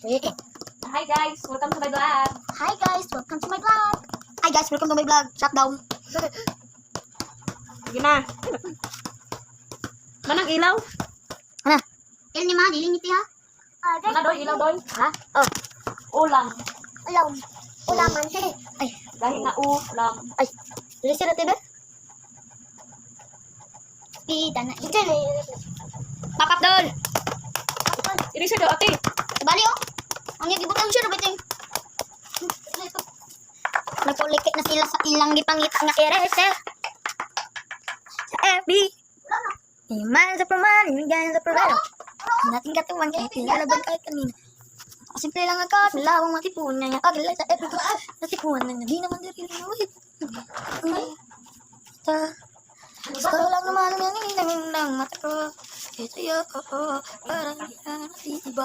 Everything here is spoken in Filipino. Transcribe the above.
Hi guys, welcome to my vlog. Hi guys, welcome to my vlog. Hi guys, welcome to my vlog. Shutdown. Sige na. Manang ilaw? Ano? Yan ni ma, diliniti ha. Mana doy, ilaw doy? Ha? Oh, Ulam. ulam. Ulaman. Ay, Dahil na ulam. ay. Dili sila tiba? Pita na. Ito na. Pakap doon. Ini siya daw ate. Bali oh. Ang gibutang siya rubiting. Nagkulikit na sila sa ilang gipangita nga erese. Sa FB. Iman sa praman, imigay sa praman. Nating katuwang kaya pinalaban kahit kanina. Simple lang agad, malawang matipunan niya. Agalay sa FB ko. Natipunan na niya. Di naman din rin nawit. Gusto lang naman yan. Nangin ng mata ko. Ito yun. Parang hindi na iba.